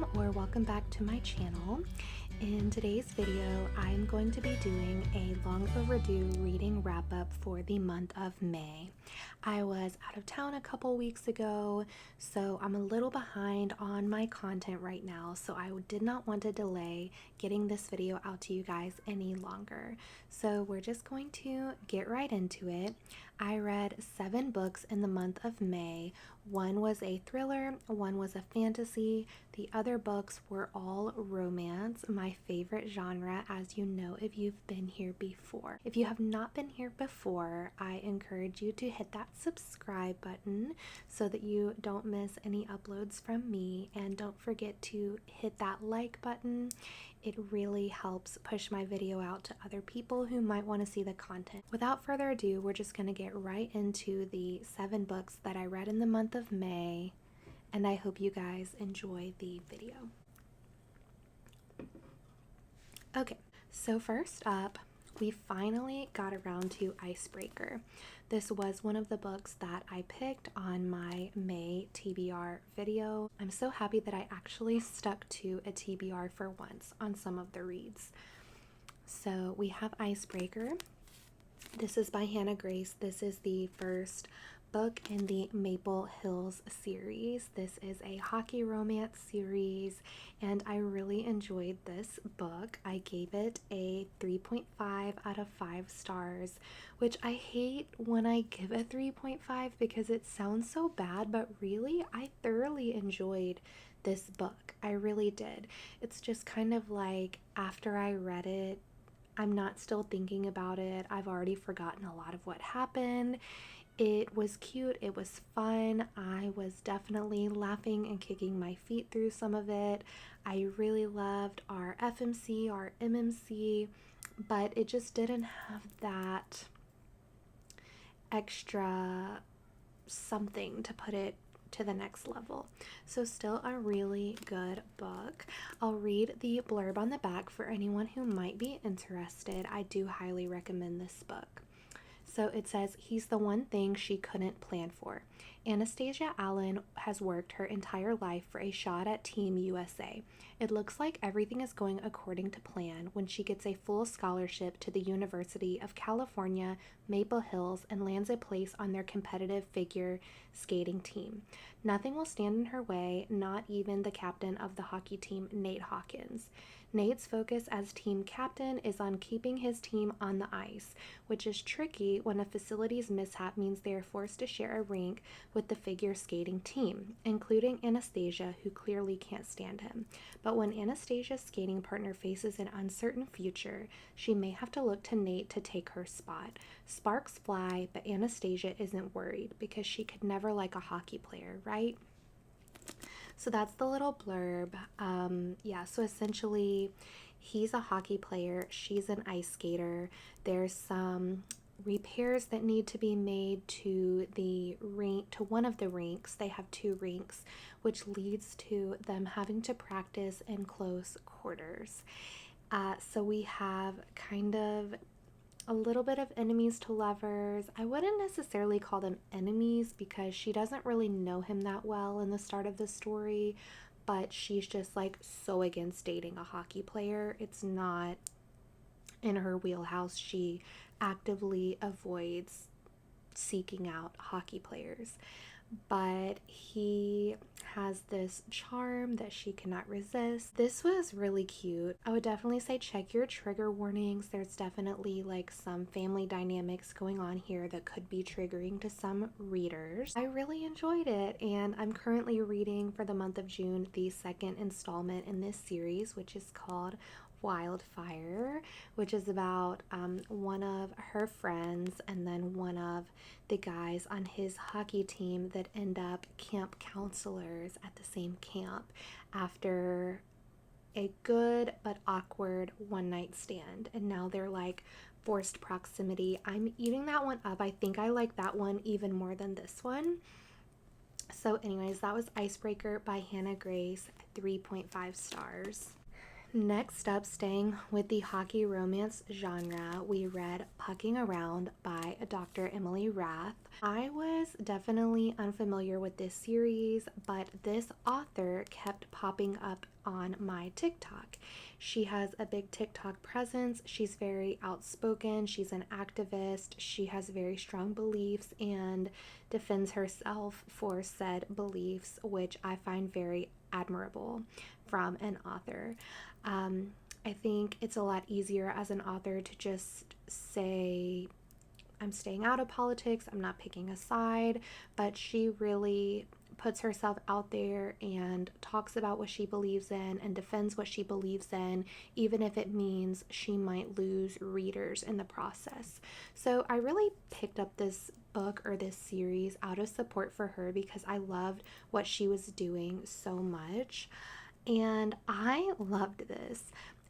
Welcome or welcome back to my channel. In today's video, I'm going to be doing a long overdue reading wrap up for the month of May. I was out of town a couple weeks ago, so I'm a little behind on my content right now, so I did not want to delay getting this video out to you guys any longer. So we're just going to get right into it. I read 7 books in the month of May. One was a thriller, one was a fantasy, the other books were all romance, my favorite genre, as you know if you've been here before. If you have not been here before, I encourage you to hit that subscribe button so that you don't miss any uploads from me, and don't forget to hit that like button. It really helps push my video out to other people who might want to see the content. Without further ado, we're just going to get right into the 7 books that I read in the month of May, and I hope you guys enjoy the video. Okay, so first up, we finally got around to Icebreaker. This was one of the books that I picked on my May TBR video. I'm so happy that I actually stuck to a TBR for once on some of the reads. So we have Icebreaker. This is by Hannah Grace. This is the first book in the Maple Hills series. This is a hockey romance series, and I really enjoyed this book. I gave it a 3.5 out of 5 stars, which I hate when I give a 3.5 because it sounds so bad, but really I thoroughly enjoyed this book. I really did. It's just kind of like after I read it, I'm not still thinking about it. I've already forgotten a lot of what happened. It was cute, it was fun. I was definitely laughing and kicking my feet through some of it. I really loved our FMC, our MMC, but it just didn't have that extra something to put it to the next level. So still a really good book. I'll read the blurb on the back for anyone who might be interested. I do highly recommend this book. So it says, he's the one thing she couldn't plan for. Anastasia Allen has worked her entire life for a shot at Team USA. It looks like everything is going according to plan when she gets a full scholarship to the University of California, Maple Hills, and lands a place on their competitive figure skating team. Nothing will stand in her way, not even the captain of the hockey team, Nate Hawkins. Nate's focus as team captain is on keeping his team on the ice, which is tricky when a facilities mishap means they are forced to share a rink with the figure skating team, including Anastasia, who clearly can't stand him. But when Anastasia's skating partner faces an uncertain future, she may have to look to Nate to take her spot. Sparks fly, but Anastasia isn't worried because she could never like a hockey player, right? So that's the little blurb. Yeah, so essentially he's a hockey player, she's an ice skater. There's some repairs that need to be made to the rink, to one of the rinks. They have 2 rinks, which leads to them having to practice in close quarters. So we have kind of a little bit of enemies to lovers. I wouldn't necessarily call them enemies because she doesn't really know him that well in the start of the story, but she's just like so against dating a hockey player. It's not in her wheelhouse. She actively avoids seeking out hockey players, but he has this charm that she cannot resist. This was really cute. I would definitely say check your trigger warnings. There's definitely like some family dynamics going on here that could be triggering to some readers. I really enjoyed it, and I'm currently reading for the month of June the 2nd installment in this series, which is called Wildfire, which is about one of her friends and then one of the guys on his hockey team that end up camp counselors at the same camp after a good but awkward one-night stand, and now they're like forced proximity. I'm eating that one up. I think I like that one even more than this one. So anyways, that was Icebreaker by Hannah Grace, 3.5 stars. Next up, staying with the hockey romance genre, we read Pucking Around by Dr. Emily Rath. I was definitely unfamiliar with this series, but this author kept popping up on my TikTok. She has a big TikTok presence. She's very outspoken. She's an activist. She has very strong beliefs and defends herself for said beliefs, which I find very admirable from an author. I think it's a lot easier as an author to just say, I'm staying out of politics, I'm not picking a side, but she really puts herself out there and talks about what she believes in and defends what she believes in, even if it means she might lose readers in the process. So I really picked up this book or this series out of support for her because I loved what she was doing so much. And I loved this.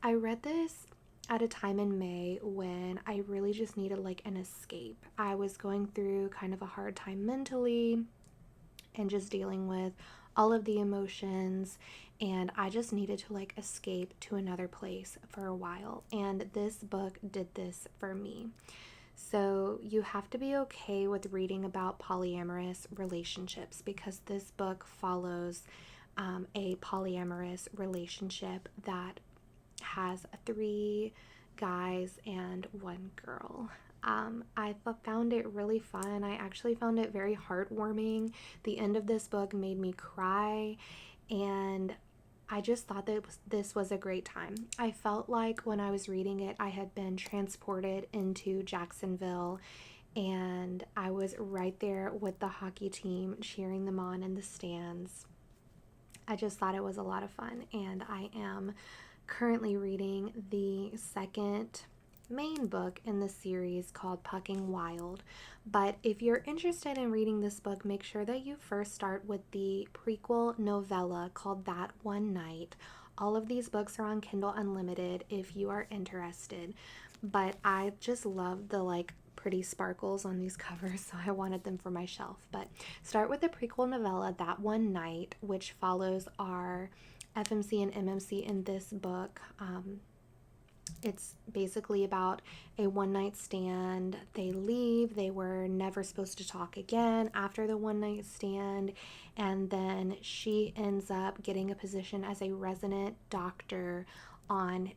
I read this at a time in May when I really just needed like an escape. I was going through kind of a hard time mentally and just dealing with all of the emotions, and I just needed to like escape to another place for a while. And this book did this for me. So you have to be okay with reading about polyamorous relationships because this book follows a polyamorous relationship that has 3 guys and 1 girl. I found it really fun. I actually found it very heartwarming. The end of this book made me cry, and I just thought that this was a great time. I felt like when I was reading it, I had been transported into Jacksonville, and I was right there with the hockey team cheering them on in the stands. I just thought it was a lot of fun, and I am currently reading the second main book in the series called Pucking Wild. But if you're interested in reading this book, make sure that you first start with the prequel novella called That One Night. All of these books are on Kindle Unlimited if you are interested. But I just love the like pretty sparkles on these covers, so I wanted them for my shelf. But start with the prequel novella That One Night, which follows our FMC and MMC in this book. It's basically about a one night stand. They leave. They were never supposed to talk again after the one night stand. And then she ends up getting a position as a resident doctor on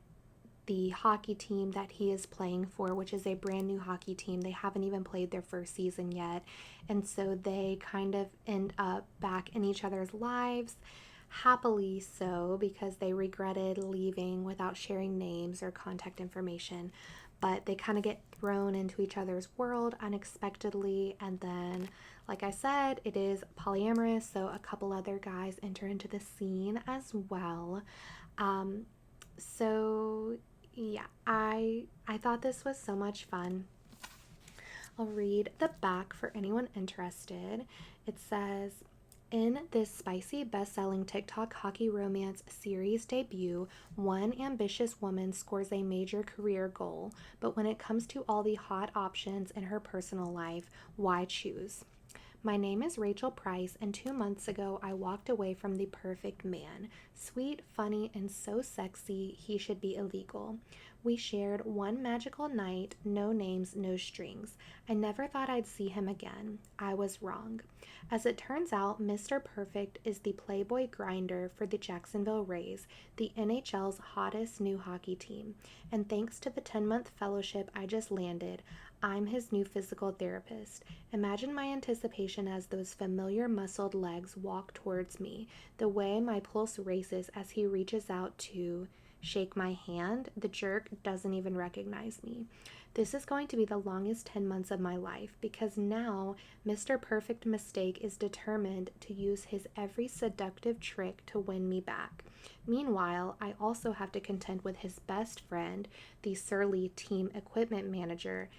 the hockey team that he is playing for, which is a brand new hockey team. They haven't even played their first season yet. And so they kind of end up back in each other's lives, happily so, because they regretted leaving without sharing names or contact information. But they kind of get thrown into each other's world unexpectedly. And then, like I said, it is polyamorous, so a couple other guys enter into the scene as well. So yeah, I thought this was so much fun. I'll read the back for anyone interested. It says, in this spicy best-selling TikTok hockey romance series debut, one ambitious woman scores a major career goal, but when it comes to all the hot options in her personal life, why choose? My name is Rachel Price, and 2 months ago I walked away from the perfect man. Sweet, funny, and so sexy, he should be illegal. We shared one magical night, no names, no strings. I never thought I'd see him again. I was wrong. As it turns out, Mr. Perfect is the Playboy grinder for the Jacksonville Rays, the NHL's hottest new hockey team. And thanks to the 10-month fellowship I just landed, I'm his new physical therapist. Imagine my anticipation as those familiar muscled legs walk towards me, the way my pulse races as he reaches out to shake my hand. The jerk doesn't even recognize me. This is going to be the longest 10 months of my life because now Mr. Perfect Mistake is determined to use his every seductive trick to win me back. Meanwhile, I also have to contend with his best friend, the surly team equipment manager,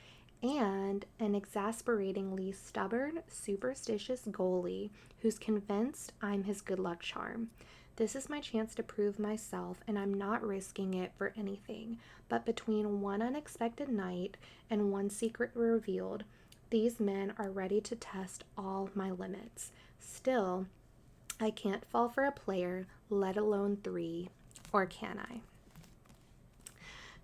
and an exasperatingly stubborn, superstitious goalie who's convinced I'm his good luck charm. This is my chance to prove myself, and I'm not risking it for anything. But between one unexpected night and one secret revealed, these men are ready to test all my limits. Still, I can't fall for a player, let alone 3, or can I?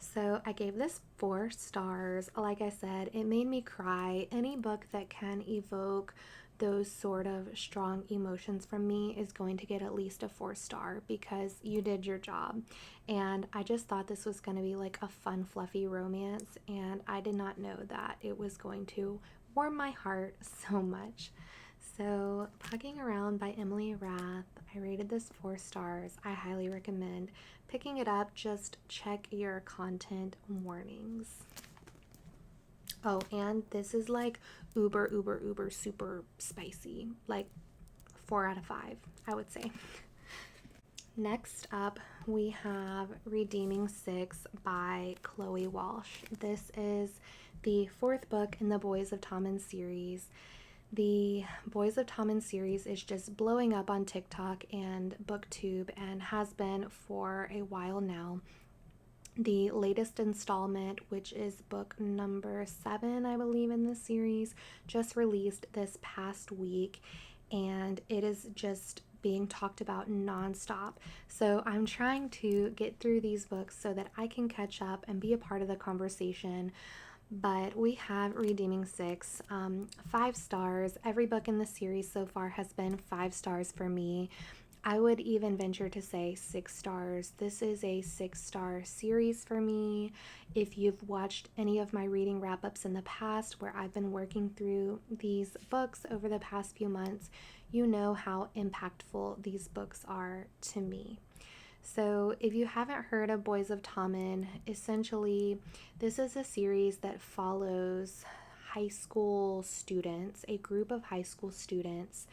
So I gave this 4 stars. Like I said, it made me cry. Any book that can evoke those sort of strong emotions from me is going to get at least a 4 star because you did your job. And I just thought this was going to be like a fun, fluffy romance, and I did not know that it was going to warm my heart so much. So, Pugging Around by Emily Rath, I rated this 4 stars. I highly recommend picking it up. Just check your content warnings. Oh, and this is like uber super spicy. Like 4 out of 5, I would say. Next up, we have Redeeming Six by Chloe Walsh. This is the 4th book in the Boys of Tommen series. The Boys of Tommen series is just blowing up on TikTok and booktube and has been for a while now. The latest installment, which is book number 7, I believe, in this series, just released this past week, and it is just being talked about nonstop. So I'm trying to get through these books so that I can catch up and be a part of the conversation. But we have Redeeming Six, 5 stars. Every book in the series so far has been 5 stars for me. I would even venture to say 6 stars. This is a 6-star series for me. If you've watched any of my reading wrap-ups in the past where I've been working through these books over the past few months, you know how impactful these books are to me. So, if you haven't heard of Boys of Tommen, essentially, this is a series that follows high school students, a group of high school students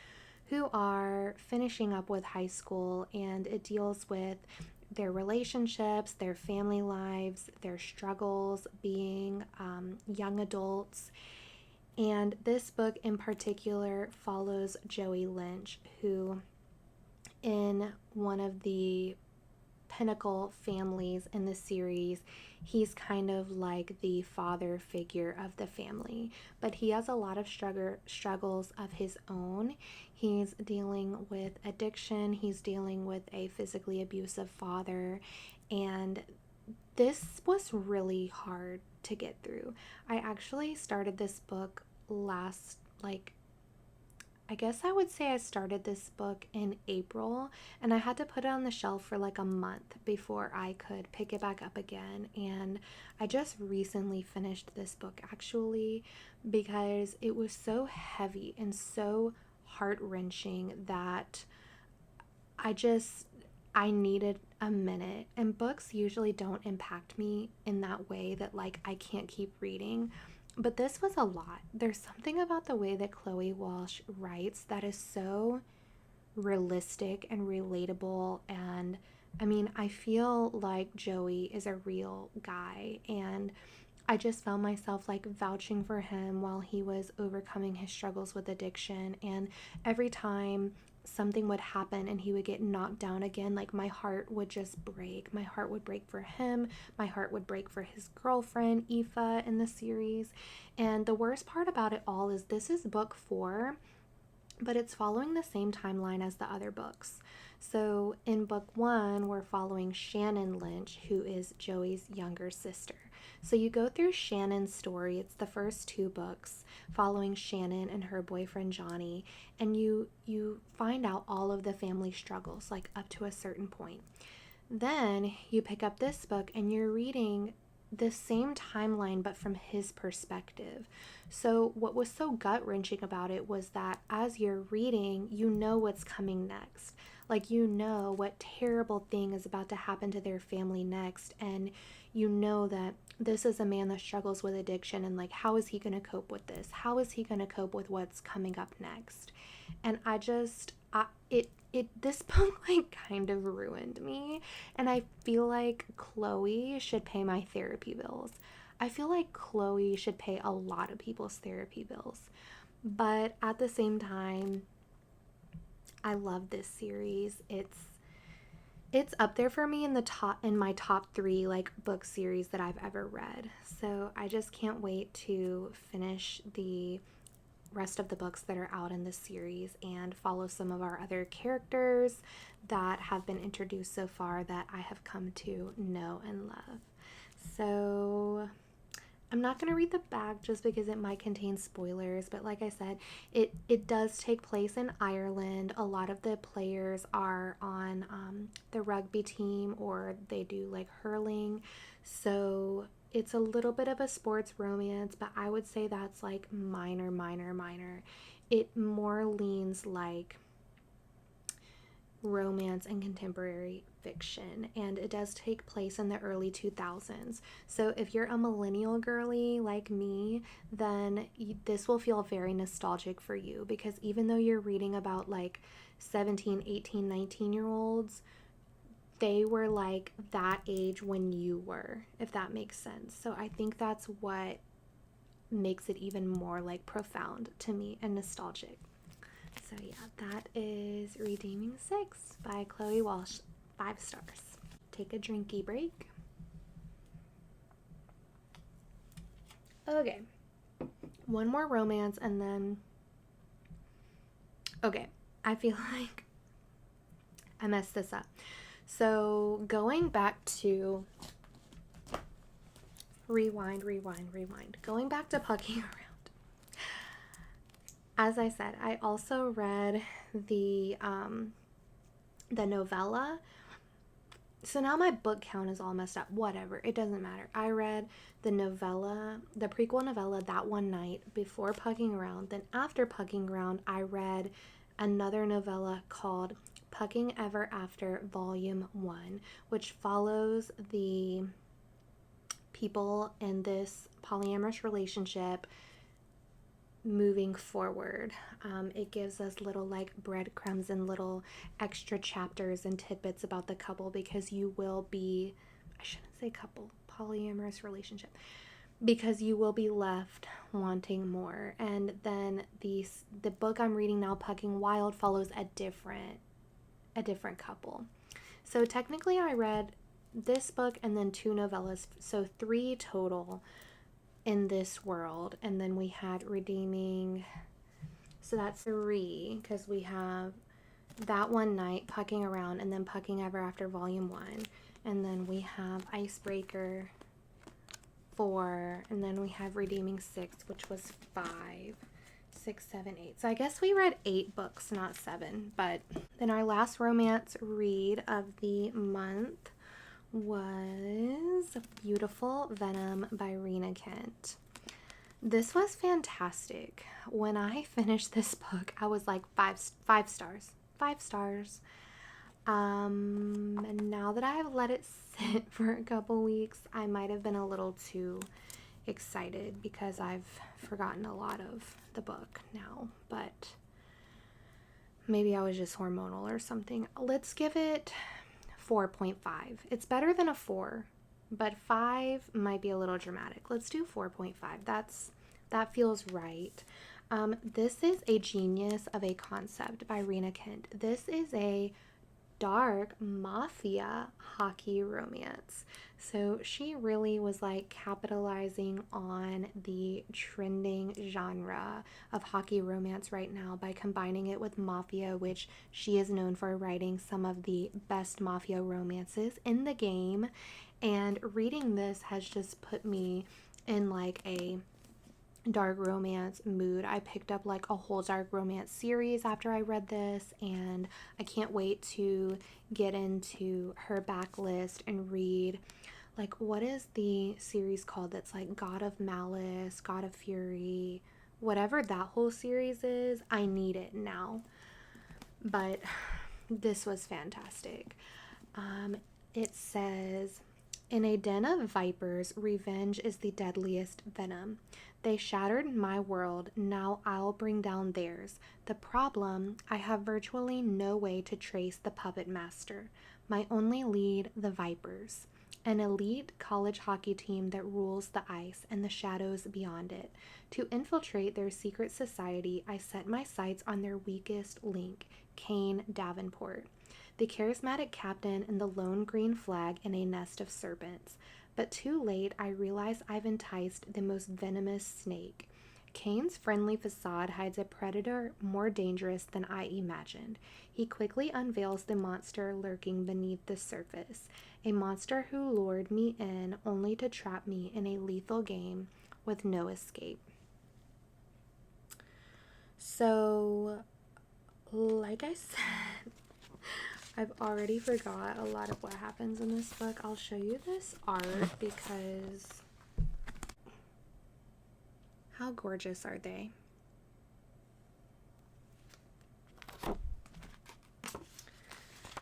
who are finishing up with high school, and it deals with their relationships, their family lives, their struggles being young adults. And this book in particular follows Joey Lynch, who, in one of the pinnacle families in the series, he's kind of like the father figure of the family, but he has a lot of struggles of his own. He's dealing with addiction, he's dealing with a physically abusive father, and this was really hard to get through. I actually started this book I guess I would say I started this book in April, and I had to put it on the shelf for like a month before I could pick it back up again. And I just recently finished this book actually because it was so heavy and so heart-wrenching that I needed a minute. And books usually don't impact me in that way that like I can't keep reading. But this was a lot. There's something about the way that Chloe Walsh writes that is so realistic and relatable. And I mean, I feel like Joey is a real guy. And I just found myself like vouching for him while he was overcoming his struggles with addiction. And every time something would happen and he would get knocked down again, like my heart would just break. My heart would break for him. My heart would break for his girlfriend, Aoife, in the series. And the worst part about it all is this is book 4, but it's following the same timeline as the other books. So in book 1, we're following Shannon Lynch, who is Joey's younger sister. So you go through Shannon's story. It's the first 2 books following Shannon and her boyfriend Johnny, and you find out all of the family struggles like up to a certain point. Then you pick up this book and you're reading the same timeline but from his perspective. So what was so gut-wrenching about it was that as you're reading, you know what's coming next. Like you know what terrible thing is about to happen to their family next, and you know that this is a man that struggles with addiction, and like how is he going to cope with this? How is he going to cope with what's coming up next? And this book like kind of ruined me, and I feel like Chloe should pay my therapy bills. I feel like Chloe should pay a lot of people's therapy bills. But at the same time, I love this series. It's up there for me in my top 3 like book series that I've ever read. So I just can't wait to finish the rest of the books that are out in this series and follow some of our other characters that have been introduced so far that I have come to know and love. So I'm not going to read the back just because it might contain spoilers, but like I said, it does take place in Ireland. A lot of the players are on the rugby team, or they do like hurling. So it's a little bit of a sports romance, but I would say that's like minor, minor, minor. It more leans like romance and contemporary fiction, and it does take place in the early 2000s. So if you're a millennial girly like me, then this will feel very nostalgic for you, because even though you're reading about like 17, 18, 19 year olds, they were like that age when you were, if that makes sense. So I think that's what makes it even more like profound to me and nostalgic. So yeah, that is Redeeming Six by Chloe Walsh. 5 stars. Take a drinky break. Okay. One more romance and then... Okay. I feel like I messed this up. So going back to... Rewind. Going back to Pucking Around. As I said, I also read the novella. So now my book count is all messed up. Whatever, it doesn't matter. I read the novella, the prequel novella, that one night before Pucking Around. Then after Pucking Around, I read another novella called Pucking Ever After Volume 1, which follows the people in this polyamorous relationship moving forward. It gives us little like breadcrumbs and little extra chapters and tidbits about the couple, because you will be, I shouldn't say couple, polyamorous relationship, because you will be left wanting more. And then the book I'm reading now, Pucking Wild, follows a different couple. So technically I read this book and then 2 novellas, so 3 total in this world. And then we had Redeeming, so that's 3, because we have That One Night, Pucking Around, and then Pucking Ever After Volume 1, and then we have Icebreaker 4, and then we have Redeeming 6, which was 5, 6, 7, 8. So I guess we read 8 books, not 7. But then our last romance read of the month was Beautiful Venom by Rena Kent. This was fantastic. When I finished this book, I was like 5 stars. 5 stars. And now that I have let it sit for a couple weeks, I might have been a little too excited because I've forgotten a lot of the book now, but maybe I was just hormonal or something. Let's give it 4.5. It's better than a 4, but 5 might be a little dramatic. Let's do 4.5. That feels right. This is a genius of a concept by Rena Kent. This is a dark mafia hockey romance. So she really was like capitalizing on the trending genre of hockey romance right now by combining it with mafia, which she is known for writing some of the best mafia romances in the game. And reading this has just put me in like a dark romance mood. I picked up like a whole dark romance series after I read this, and I can't wait to get into her backlist and read, like, what is the series called that's like God of Malice, God of Fury, whatever that whole series is. I need it now. But this was fantastic. It says, in a den of vipers, revenge is the deadliest venom. They shattered my world, now I'll bring down theirs. The problem, I have virtually no way to trace the puppet master. My only lead, the Vipers. An elite college hockey team that rules the ice and the shadows beyond it. To infiltrate their secret society, I set my sights on their weakest link, Kane Davenport, the charismatic captain and the lone green flag in a nest of serpents. But too late, I realize I've enticed the most venomous snake. Kane's friendly facade hides a predator more dangerous than I imagined. He quickly unveils the monster lurking beneath the surface, a monster who lured me in only to trap me in a lethal game with no escape. So, like I said, I've already forgot a lot of what happens in this book. I'll show you this art because how gorgeous are they?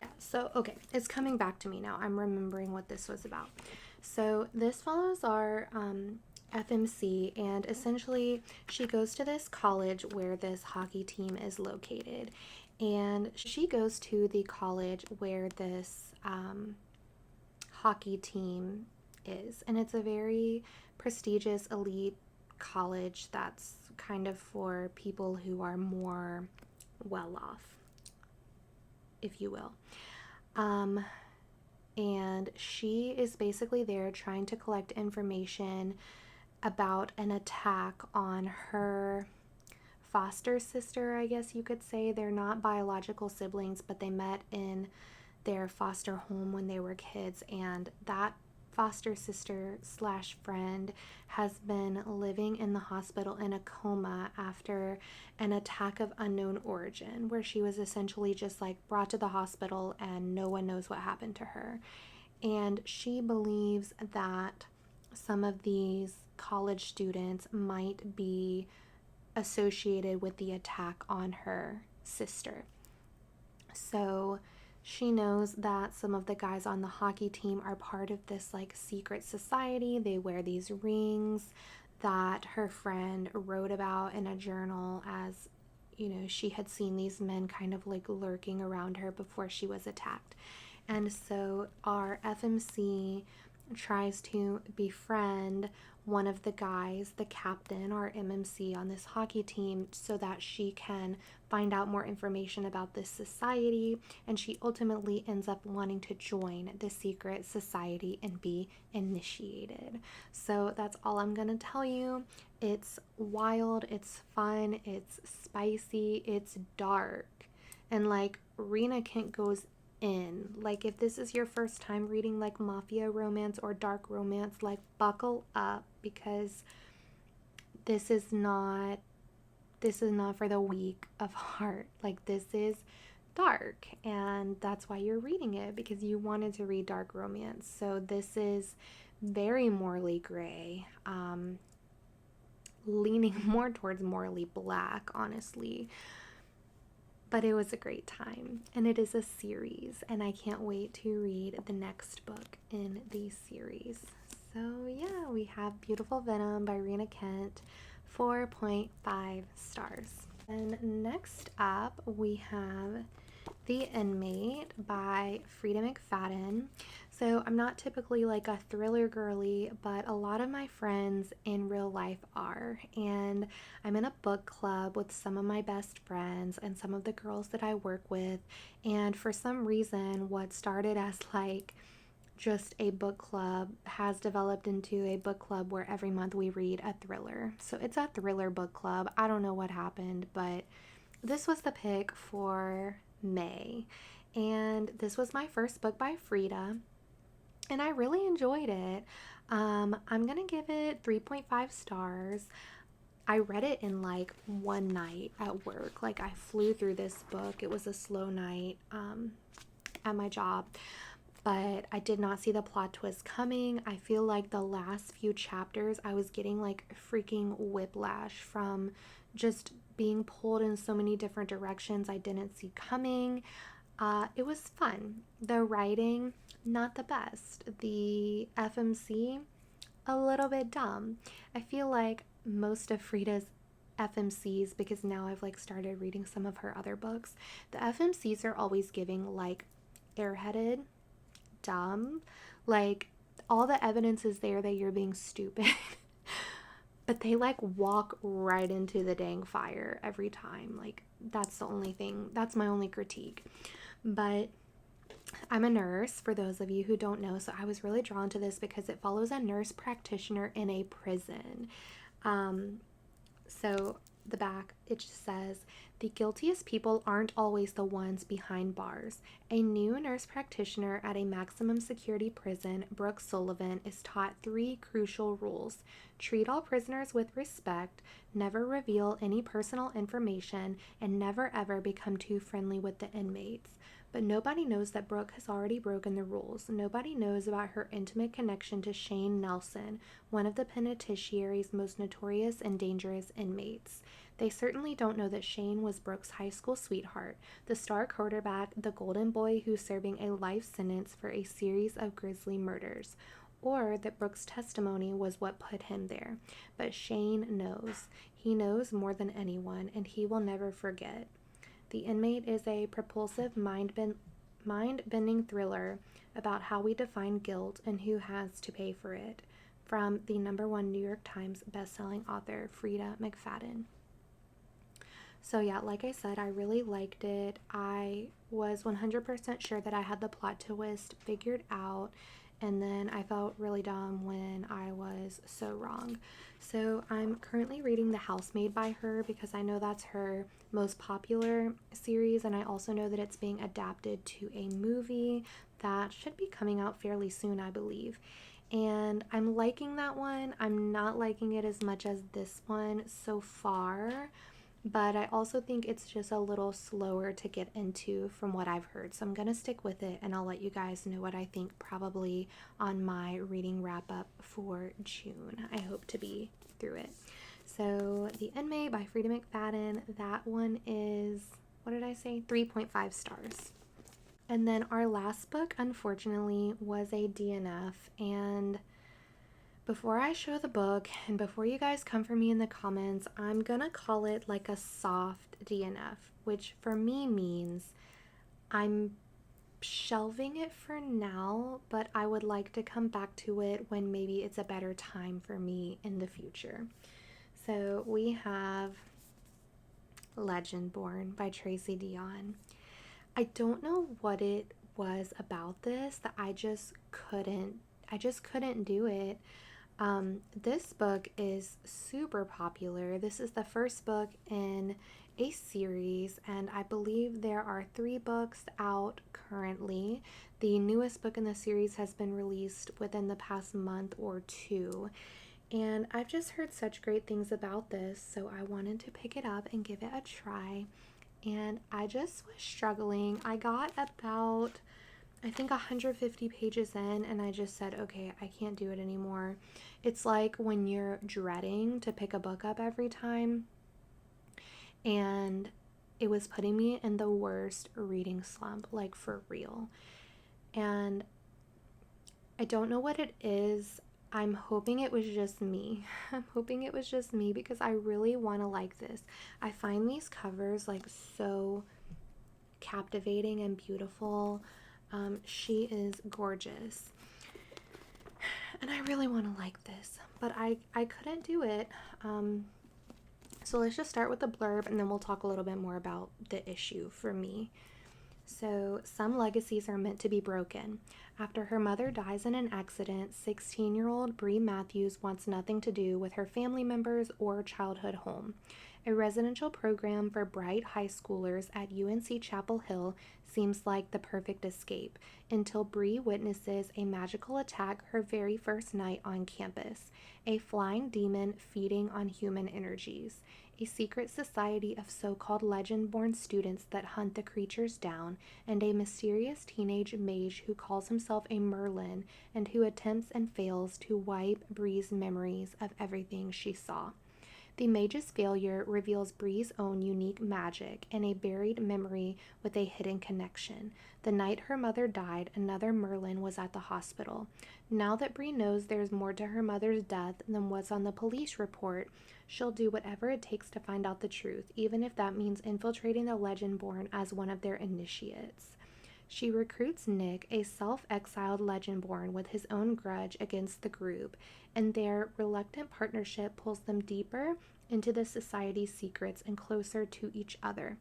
Yeah, so, okay, it's coming back to me now. I'm remembering what this was about. So this follows our FMC, and essentially she goes to this college where this hockey team is located. And she goes to the college where this hockey team is. And it's a very prestigious elite college that's kind of for people who are more well off, if you will. And she is basically there trying to collect information about an attack on her foster sister, I guess you could say. They're not biological siblings, but they met in their foster home when they were kids, and that foster sister slash friend has been living in the hospital in a coma after an attack of unknown origin, where she was essentially just like brought to the hospital and no one knows what happened to her. And she believes that some of these college students might be associated with the attack on her sister. So she knows that some of the guys on the hockey team are part of this like secret society. They wear these rings that her friend wrote about in a journal, as you know, she had seen these men kind of like lurking around her before she was attacked. And so our FMC tries to befriend one of the guys, the captain or MMC on this hockey team, so that she can find out more information about this society, and she ultimately ends up wanting to join the secret society and be initiated. So that's all I'm gonna tell you. It's wild, it's fun, it's spicy, it's dark, and like Rena Kent goes in. Like, if this is your first time reading like mafia romance or dark romance, like buckle up, because this is not for the weak of heart. Like, this is dark, and that's why you're reading it, because you wanted to read dark romance. So this is very morally gray, leaning more towards morally black, honestly. But it was a great time, and it is a series, and I can't wait to read the next book in the series. So yeah, we have Beautiful Venom by Rena Kent, 4.5 stars. And next up, we have The Inmate by Frida McFadden. So I'm not typically like a thriller girly, but a lot of my friends in real life are. And I'm in a book club with some of my best friends and some of the girls that I work with. And for some reason, what started as like just a book club has developed into a book club where every month we read a thriller. So it's a thriller book club. I don't know what happened, but this was the pick for May. And this was my first book by Frida, and I really enjoyed it. I'm gonna give it 3.5 stars. I read it in like one night at work. Like, I flew through this book. It was a slow night at my job, but I did not see the plot twist coming. I feel like the last few chapters I was getting like freaking whiplash from just being pulled in so many different directions I didn't see coming. It was fun. The writing, not the best. The FMC, a little bit dumb. I feel like most of Frida's FMCs, because now I've like started reading some of her other books, the FMCs are always giving like airheaded, dumb. Like, all the evidence is there that you're being stupid. But they like walk right into the dang fire every time. Like, that's the only thing, that's my only critique. But I'm a nurse, for those of you who don't know, so I was really drawn to this because it follows a nurse practitioner in a prison. So the back, it just says, the guiltiest people aren't always the ones behind bars. A new nurse practitioner at a maximum security prison, Brooke Sullivan, is taught 3 crucial rules. Treat all prisoners with respect, never reveal any personal information, and never ever become too friendly with the inmates. But nobody knows that Brooke has already broken the rules. Nobody knows about her intimate connection to Shane Nelson, one of the penitentiary's most notorious and dangerous inmates. They certainly don't know that Shane was Brooke's high school sweetheart, the star quarterback, the golden boy who's serving a life sentence for a series of grisly murders, or that Brooke's testimony was what put him there. But Shane knows. He knows more than anyone, and he will never forget. The Inmate is a propulsive, mind-bending thriller about how we define guilt and who has to pay for it, from the #1 New York Times bestselling author Frida McFadden. So yeah, like I said, I really liked it. I was 100% sure that I had the plot twist figured out, and then I felt really dumb when I was so wrong. So I'm currently reading The Housemaid by her because I know that's her most popular series, and I also know that it's being adapted to a movie that should be coming out fairly soon, I believe. And I'm liking that one. I'm not liking it as much as this one so far, but I also think it's just a little slower to get into from what I've heard. So I'm going to stick with it, and I'll let you guys know what I think probably on my reading wrap up for June. I hope to be through it. So The Inmate by Frida McFadden, that one is, what did I say? 3.5 stars. And then our last book, unfortunately, was a DNF, and before I show the book and before you guys come for me in the comments, I'm gonna call it like a soft DNF, which for me means I'm shelving it for now, but I would like to come back to it when maybe it's a better time for me in the future. So we have Legendborn by Tracy Dion. I don't know what it was about this that I just couldn't do it. This book is super popular. This is the first book in a series, and I believe there are 3 books out currently. The newest book in the series has been released within the past month or 2, and I've just heard such great things about this, so I wanted to pick it up and give it a try. And I just was struggling. I got about, I think, 150 pages in, and I just said, okay, I can't do it anymore. It's like when you're dreading to pick a book up every time, and it was putting me in the worst reading slump, like for real. And I don't know what it is. I'm hoping it was just me. I'm hoping it was just me because I really want to like this. I find these covers like so captivating and beautiful. She is gorgeous, and I really want to like this, but I couldn't do it. So let's just start with the blurb, and then we'll talk a little bit more about the issue for me. So, some legacies are meant to be broken. After her mother dies in an accident, 16-year-old Bree Matthews wants nothing to do with her family members or childhood home. A residential program for bright high schoolers at UNC Chapel Hill seems like the perfect escape until Bree witnesses a magical attack her very first night on campus, a flying demon feeding on human energies. A secret society of so-called Legendborn students that hunt the creatures down, and a mysterious teenage mage who calls himself a Merlin and who attempts and fails to wipe Bree's memories of everything she saw. The mage's failure reveals Bree's own unique magic and a buried memory with a hidden connection. The night her mother died, another Merlin was at the hospital. Now that Bree knows there's more to her mother's death than what's on the police report, she'll do whatever it takes to find out the truth, even if that means infiltrating the Legendborn as one of their initiates. She recruits Nick, a self-exiled Legendborn with his own grudge against the group, and their reluctant partnership pulls them deeper into the society's secrets and closer to each other.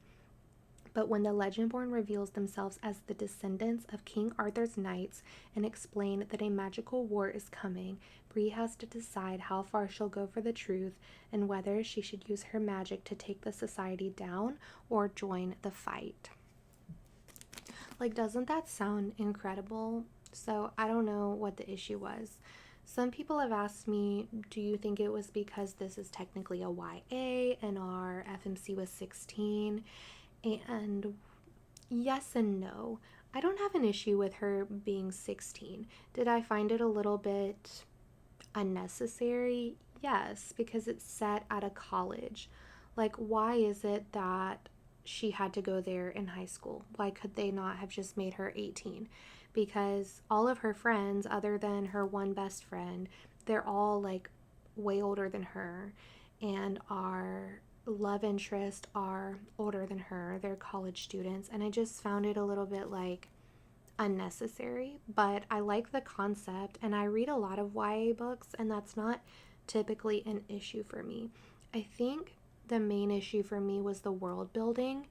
But when the Legendborn reveals themselves as the descendants of King Arthur's knights and explain that a magical war is coming, Bree has to decide how far she'll go for the truth and whether she should use her magic to take the society down or join the fight. Like, doesn't that sound incredible? So I don't know what the issue was. Some people have asked me, do you think it was because this is technically a YA and our FMC was 16? And yes and no. I don't have an issue with her being 16. Did I find it a little bit unnecessary? Yes, because it's set at a college. Like, why is it that she had to go there in high school? Why could they not have just made her 18? Because all of her friends, other than her one best friend, they're all like way older than her, and our love interest are older than her. They're college students, and I just found it a little bit like unnecessary, but I like the concept, and I read a lot of YA books, and that's not typically an issue for me. I think the main issue for me was the world building.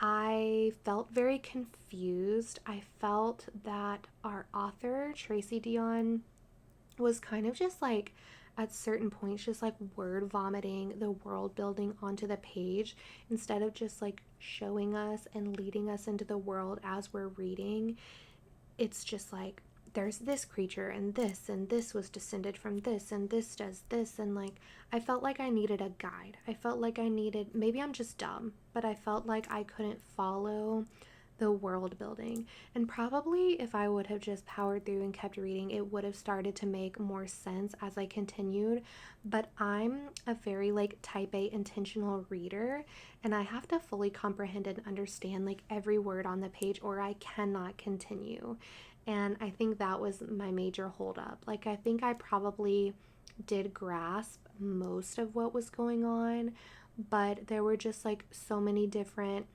I felt very confused. I felt that our author, Tracy Dion, was kind of just like at certain points just like word vomiting the world building onto the page instead of just like showing us and leading us into the world as we're reading. It's just like there's this creature and this was descended from this and this does this, and like I felt like I needed a guide. I felt like I needed, maybe I'm just dumb, but I felt like I couldn't follow the world building. And probably if I would have just powered through and kept reading, it would have started to make more sense as I continued. But I'm a very like type A intentional reader, and I have to fully comprehend and understand like every word on the page or I cannot continue. And I think that was my major holdup. Like, I think I probably did grasp most of what was going on, but there were just like so many different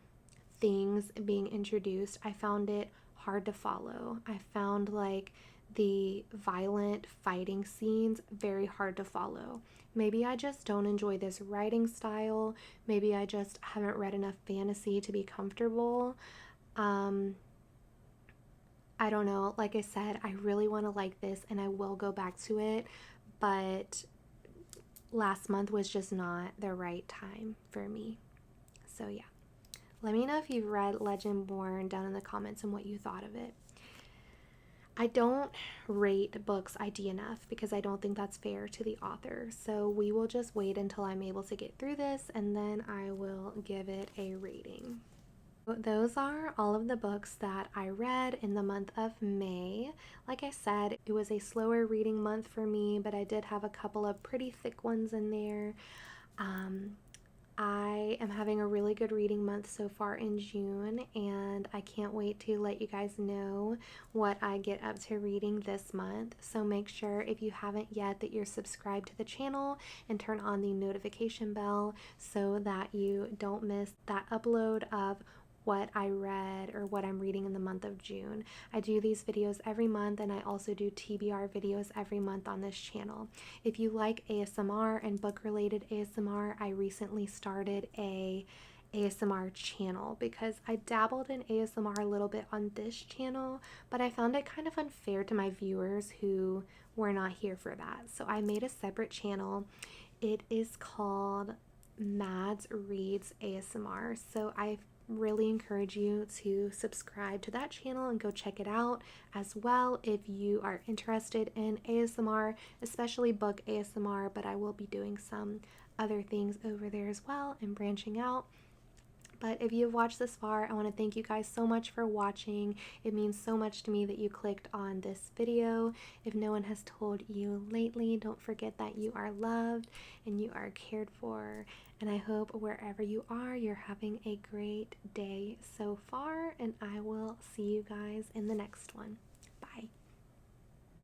things being introduced. I found it hard to follow. I found like the violent fighting scenes very hard to follow. Maybe I just don't enjoy this writing style. Maybe I just haven't read enough fantasy to be comfortable. I don't know. Like I said, I really want to like this and I will go back to it, but last month was just not the right time for me. So yeah. Let me know if you've read Legendborn down in the comments and what you thought of it. I don't rate books ID enough because I don't think that's fair to the author. So we will just wait until I'm able to get through this and then I will give it a rating. Those are all of the books that I read in the month of May. Like I said, it was a slower reading month for me, but I did have a couple of pretty thick ones in there. I am having a really good reading month so far in June, and I can't wait to let you guys know what I get up to reading this month. So make sure, if you haven't yet, that you're subscribed to the channel and turn on the notification bell so that you don't miss that upload of what I read or what I'm reading in the month of June. I do these videos every month, and I also do TBR videos every month on this channel. If you like ASMR and book related ASMR, I recently started a ASMR channel because I dabbled in ASMR a little bit on this channel, but I found it kind of unfair to my viewers who were not here for that. So I made a separate channel. It is called Mads Reads ASMR. So I really encourage you to subscribe to that channel and go check it out as well if you are interested in ASMR, especially book ASMR, but I will be doing some other things over there as well and branching out. But if you've watched this far, I want to thank you guys so much for watching. It means so much to me that you clicked on this video. If no one has told you lately, don't forget that you are loved and you are cared for. And I hope wherever you are, you're having a great day so far. And I will see you guys in the next one.